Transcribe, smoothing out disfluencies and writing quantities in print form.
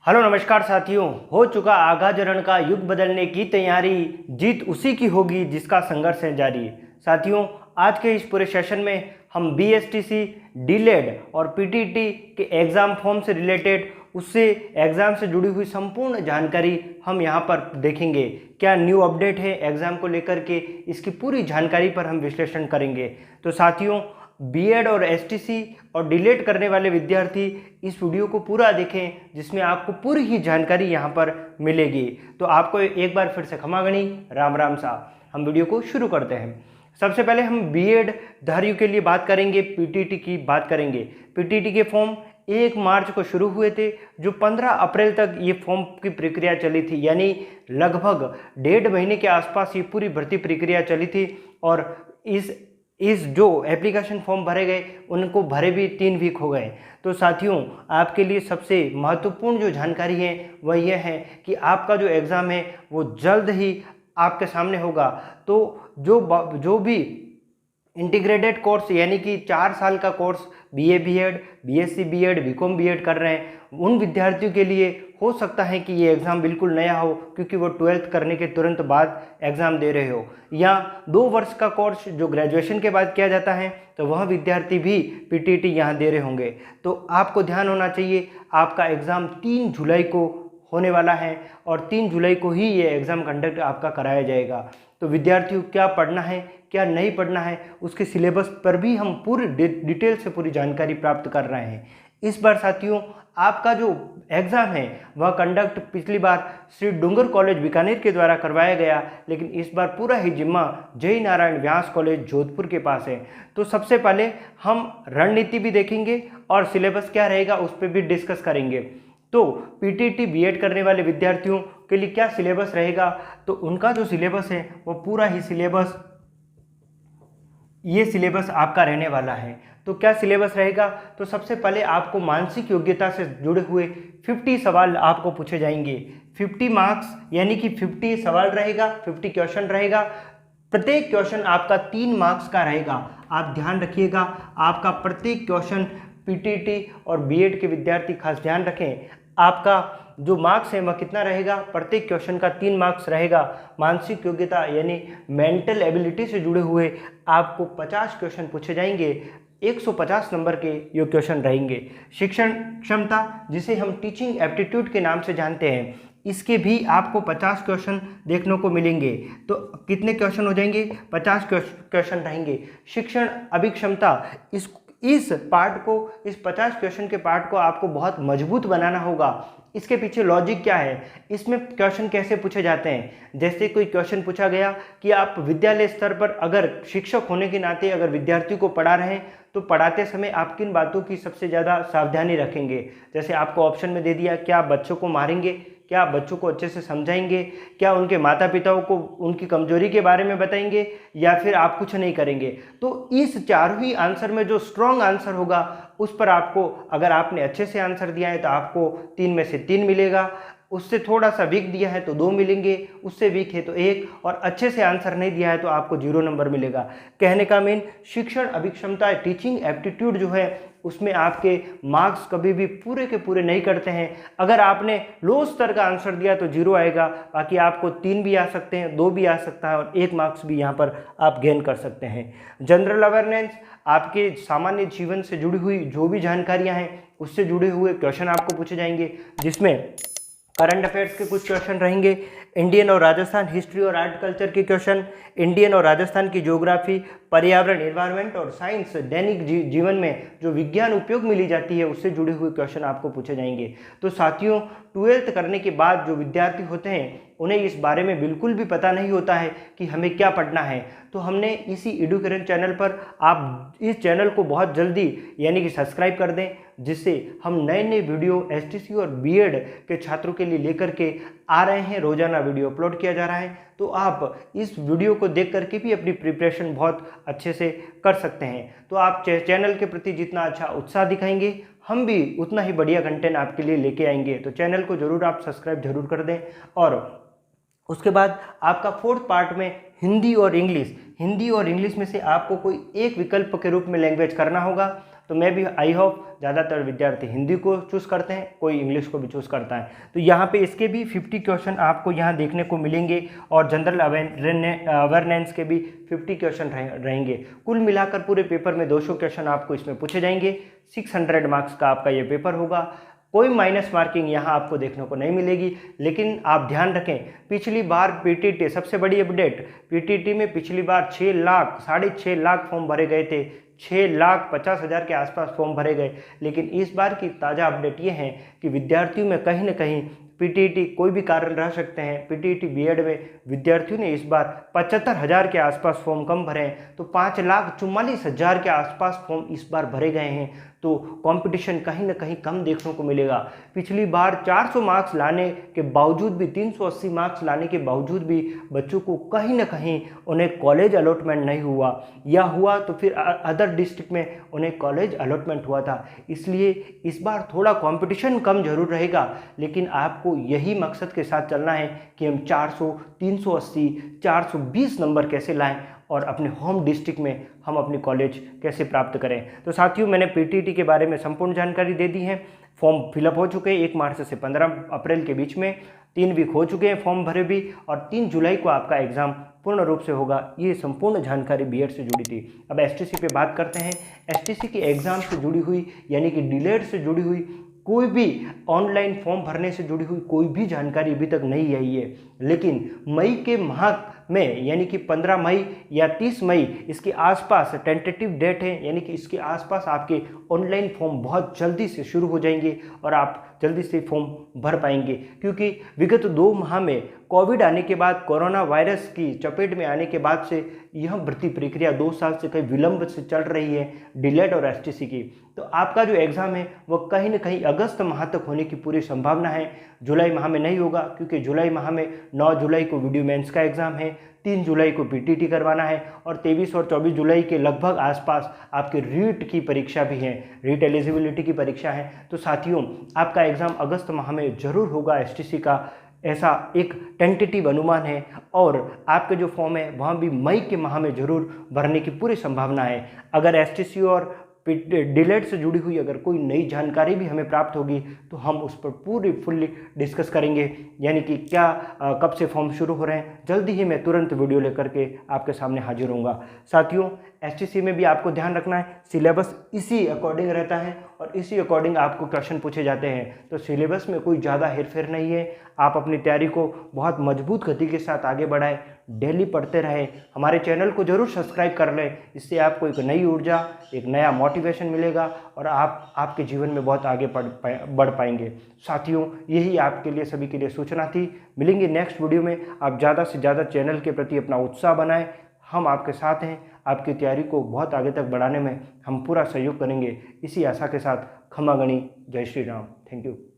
Hello नमस्कार साथियों। हो चुका आगाज रण का युग बदलने की तैयारी, जीत उसी की होगी जिसका संघर्ष है जारी। साथियों, आज के इस पूरे सेशन में हम बीएसटीसी, डीलेड और पीटीटी के एग्ज़ाम फॉर्म से रिलेटेड, उससे एग्ज़ाम से जुड़ी हुई संपूर्ण जानकारी हम यहाँ पर देखेंगे। क्या न्यू अपडेट है एग्ज़ाम को लेकर के, इसकी पूरी जानकारी पर हम विश्लेषण करेंगे। तो साथियों, बीएड और एसटीसी और डीलेड करने वाले विद्यार्थी इस वीडियो को पूरा देखें, जिसमें आपको पूरी ही जानकारी यहाँ पर मिलेगी। तो आपको एक बार फिर से खमागणी, राम राम सा। हम वीडियो को शुरू करते हैं। सबसे पहले हम बीएड धारियों के लिए बात करेंगे, पीटीटी की बात करेंगे। पीटीटी के फॉर्म 1 मार्च को शुरू हुए थे, जो 15 अप्रैल तक ये फॉर्म की प्रक्रिया चली थी, यानी लगभग 1.5 महीने के आसपास ये पूरी भर्ती प्रक्रिया चली थी। और इस जो एप्लीकेशन फॉर्म भरे गए, उनको भरे भी 3 वीक हो गए। तो साथियों, आपके लिए सबसे महत्वपूर्ण जो जानकारी है वह यह है कि आपका जो एग्ज़ाम है वो जल्द ही आपके सामने होगा। तो जो भी इंटीग्रेटेड कोर्स यानी कि 4 साल का course BA BEd, BSc BEd, BCom BEd कर रहे हैं, उन विद्यार्थियों के लिए हो सकता है कि ये एग्ज़ाम बिल्कुल नया हो, क्योंकि वो 12th करने के तुरंत बाद एग्ज़ाम दे रहे हो। या 2 वर्ष का कोर्स जो ग्रेजुएशन के बाद किया जाता है, तो वह विद्यार्थी भी पीटीटी यहाँ दे रहे होंगे। तो आपको ध्यान होना चाहिए, आपका एग्ज़ाम 3 जुलाई को होने वाला है और 3 जुलाई को ही ये एग्ज़ाम कंडक्ट आपका कराया जाएगा। तो विद्यार्थियों, क्या पढ़ना है क्या नहीं पढ़ना है, उसके सिलेबस पर भी हम पूरी डिटेल से पूरी जानकारी प्राप्त कर रहे हैं। इस बार साथियों, आपका जो एग्ज़ाम है वह कंडक्ट पिछली बार श्री डूंगर कॉलेज बीकानेर के द्वारा करवाया गया, लेकिन इस बार पूरा ही जिम्मा जय नारायण व्यास कॉलेज जोधपुर के पास है। तो सबसे पहले हम रणनीति भी देखेंगे और सिलेबस क्या रहेगा उस पर भी डिस्कस करेंगे। तो पीटीटी बीएड करने वाले विद्यार्थियों के लिए क्या सिलेबस रहेगा, तो उनका जो सिलेबस है वो पूरा ही ये सिलेबस आपका रहने वाला है। तो क्या सिलेबस रहेगा, तो सबसे पहले आपको मानसिक योग्यता से जुड़े हुए 50 सवाल आपको पूछे जाएंगे। 50 मार्क्स यानी कि 50 सवाल रहेगा, 50 क्वेश्चन रहेगा। प्रत्येक क्वेश्चन आपका 3 मार्क्स का रहेगा। आप ध्यान रखिएगा, आपका प्रत्येक क्वेश्चन पीटीटी और बीएड के विद्यार्थी खास ध्यान रखें, आपका जो मार्क्स है वह कितना रहेगा, प्रत्येक क्वेश्चन का 3 मार्क्स रहेगा। मानसिक योग्यता यानी मेंटल एबिलिटी से जुड़े हुए आपको 50 क्वेश्चन पूछे जाएंगे, 150 नंबर के ये क्वेश्चन रहेंगे। शिक्षण क्षमता, जिसे हम टीचिंग एप्टीट्यूड के नाम से जानते हैं, इसके भी आपको 50 क्वेश्चन देखने को मिलेंगे। तो कितने क्वेश्चन हो जाएंगे, 50 क्वेश्चन रहेंगे। शिक्षण अभिक्षमता, इस पार्ट को, इस 50 क्वेश्चन के पार्ट को आपको बहुत मजबूत बनाना होगा। इसके पीछे लॉजिक क्या है, इसमें क्वेश्चन कैसे पूछे जाते हैं। जैसे कोई क्वेश्चन पूछा गया कि आप विद्यालय स्तर पर अगर शिक्षक होने के नाते अगर विद्यार्थी को पढ़ा रहे हैं, तो पढ़ाते समय आप किन बातों की सबसे ज़्यादा सावधानी रखेंगे। जैसे आपको ऑप्शन में दे दिया, क्या आप बच्चों को मारेंगे, क्या आप बच्चों को अच्छे से समझाएंगे, क्या उनके माता पिताओं को उनकी कमजोरी के बारे में बताएंगे, या फिर आप कुछ नहीं करेंगे। तो इस चारों ही आंसर में जो स्ट्रॉन्ग आंसर होगा उस पर आपको, अगर आपने अच्छे से आंसर दिया है तो आपको 3 में से 3 मिलेगा, उससे थोड़ा सा वीक दिया है तो 2 मिलेंगे, उससे वीक है तो 1, और अच्छे से आंसर नहीं दिया है तो आपको 0 नंबर मिलेगा। कहने का मीन, शिक्षण अभिक्षमता टीचिंग एप्टीट्यूड जो है उसमें आपके मार्क्स कभी भी पूरे के पूरे नहीं करते हैं। अगर आपने लो स्तर का आंसर दिया तो 0 आएगा, बाकी आपको 3 भी आ सकते हैं, 2 भी आ सकता है, और 1 मार्क्स भी यहाँ पर आप गेन कर सकते हैं। जनरल अवेयरनेस, आपके सामान्य जीवन से जुड़ी हुई जो भी जानकारियाँ हैं उससे जुड़े हुए क्वेश्चन आपको पूछे जाएंगे, जिसमें करंट अफेयर्स के कुछ क्वेश्चन रहेंगे, इंडियन और राजस्थान हिस्ट्री और आर्ट कल्चर के क्वेश्चन, इंडियन और राजस्थान की ज्योग्राफी, पर्यावरण एनवायरनमेंट और साइंस, दैनिक जीवन में जो विज्ञान उपयोग में ली जाती है उससे जुड़े हुए क्वेश्चन आपको पूछे जाएंगे। तो साथियों, 12th करने के बाद जो विद्यार्थी होते हैं उन्हें इस बारे में बिल्कुल भी पता नहीं होता है कि हमें क्या पढ़ना है। तो हमने इसी एडुकरेंट चैनल पर, आप इस चैनल को बहुत जल्दी यानी कि सब्सक्राइब कर दें, जिससे हम नए नए वीडियो एसटीसी और बीएड के छात्रों के लिए लेकर के आ रहे हैं। रोजाना वीडियो अपलोड किया जा रहा है, तो आप इस वीडियो को देख करके भी अपनी प्रिपरेशन बहुत अच्छे से कर सकते हैं। तो आप चैनल के प्रति जितना अच्छा उत्साह दिखाएंगे, हम भी उतना ही बढ़िया कंटेंट आपके लिए लेके आएंगे। तो चैनल को जरूर आप सब्सक्राइब जरूर कर दें। और उसके बाद आपका 4th पार्ट में हिंदी और इंग्लिश में से आपको कोई एक विकल्प के रूप में लैंग्वेज करना होगा। तो मैं भी आई होप ज़्यादातर विद्यार्थी हिंदी को चूज़ करते हैं, कोई इंग्लिश को भी चूज़ करता है। तो यहाँ पे इसके भी 50 क्वेश्चन आपको यहाँ देखने को मिलेंगे और जनरल अवेयरनेस के भी 50 क्वेश्चन रहेंगे। कुल मिलाकर पूरे पेपर में 200 क्वेश्चन आपको इसमें पूछे जाएंगे। 600 मार्क्स का आपका ये पेपर होगा। कोई माइनस मार्किंग यहाँ आपको देखने को नहीं मिलेगी। लेकिन आप ध्यान रखें, पिछली बार पीटीटी, सबसे बड़ी अपडेट, पीटीटी में पिछली बार 6 लाख फॉर्म भरे गए थे, 6,50,000 के आसपास फॉर्म भरे गए। लेकिन इस बार की ताज़ा अपडेट ये है कि विद्यार्थियों में कहीं ना कहीं पीटीटी, कोई भी कारण रह सकते हैं, पीटीटी बीएड में विद्यार्थियों ने इस बार 75,000 के आसपास फॉर्म कम भरे हैं, तो 5,44,000 के आसपास फॉर्म इस बार भरे गए हैं। तो कंपटीशन कहीं ना कहीं कम देखने को मिलेगा। पिछली बार 400 मार्क्स लाने के बावजूद भी, 380 मार्क्स लाने के बावजूद भी बच्चों को कहीं ना कहीं उन्हें कॉलेज अलॉटमेंट नहीं हुआ, या हुआ तो फिर अदर डिस्ट्रिक्ट में उन्हें कॉलेज अलॉटमेंट हुआ था। इसलिए इस बार थोड़ा कंपटीशन कम जरूर रहेगा, लेकिन आपको यही मकसद के साथ चलना है कि हम 400, 380, 420 नंबर कैसे लाएं और अपने होम डिस्ट्रिक्ट में हम अपनी कॉलेज कैसे प्राप्त करें। तो साथियों, मैंने पीटीटी के बारे में संपूर्ण जानकारी दे दी है। फॉर्म फिलअप हो चुके हैं 1 मार्च से 15 अप्रैल के बीच में, 3 वीक हो चुके हैं फॉर्म भरे भी, और 3 जुलाई को आपका एग्ज़ाम पूर्ण रूप से होगा। ये संपूर्ण जानकारी बीएड से जुड़ी थी। अब एसटीसी पे बात करते हैं। एसटीसी के एग्ज़ाम से जुड़ी हुई, यानी कि डीलेड से जुड़ी हुई, कोई भी ऑनलाइन फॉर्म भरने से जुड़ी हुई कोई भी जानकारी अभी तक नहीं आई है। लेकिन मई के माह में, यानी कि 15 मई या 30 मई, इसके आसपास टेंटेटिव डेट है, यानी कि इसके आसपास आपके ऑनलाइन फॉर्म बहुत जल्दी से शुरू हो जाएंगे और आप जल्दी से फॉर्म भर पाएंगे। क्योंकि विगत 2 माह में कोविड आने के बाद, कोरोना वायरस की चपेट में आने के बाद से यह भर्ती प्रक्रिया 2 साल से कहीं विलंब से चल रही है, डीलेड और एसटीसी की। तो आपका जो एग्ज़ाम है वह कहीं ना कहीं अगस्त माह तक होने की पूरी संभावना है। जुलाई माह में नहीं होगा, क्योंकि जुलाई माह में 9 जुलाई को वीडियो मेंस का एग्ज़ाम है, 3 जुलाई को पीटीटी करवाना है, और 23 और 24 जुलाई के लगभग आसपास आपके रीट की परीक्षा भी है, रीट एलिजिबिलिटी की परीक्षा है। तो साथियों, आपका एग्ज़ाम अगस्त माह में ज़रूर होगा एसटीसी का, ऐसा एक टेंटेटिव अनुमान है। और आपके जो फॉर्म है वहाँ भी मई के माह में ज़रूर भरने की पूरी संभावना है। अगर एसटीसी और डीलेड से जुड़ी हुई अगर कोई नई जानकारी भी हमें प्राप्त होगी तो हम उस पर पूरी फुल्ली डिस्कस करेंगे, यानी कि क्या कब से फॉर्म शुरू हो रहे हैं। जल्दी ही मैं तुरंत वीडियो लेकर के आपके सामने हाजिर होऊंगा। साथियों, एसटीसी में भी आपको ध्यान रखना है, सिलेबस इसी अकॉर्डिंग रहता है और इसी अकॉर्डिंग आपको क्वेश्चन पूछे जाते हैं। तो सिलेबस में कोई ज़्यादा हेरफेर नहीं है। आप अपनी तैयारी को बहुत मजबूत गति के साथ आगे बढ़ाएं, डेली पढ़ते रहें। हमारे चैनल को जरूर सब्सक्राइब कर लें, इससे आपको एक नई ऊर्जा, एक नया मोटिवेशन मिलेगा और आप आपके जीवन में बहुत आगे बढ़ पाएंगे। साथियों, यही आपके लिए, सभी के लिए सूचना थी। मिलेंगे नेक्स्ट वीडियो में। आप ज़्यादा से ज़्यादा चैनल के प्रति अपना उत्साह बनाएं। हम आपके साथ हैं। आपकी तैयारी को बहुत आगे तक बढ़ाने में हम पूरा सहयोग करेंगे। इसी आशा के साथ खमा गणी, जय श्री राम। Thank you.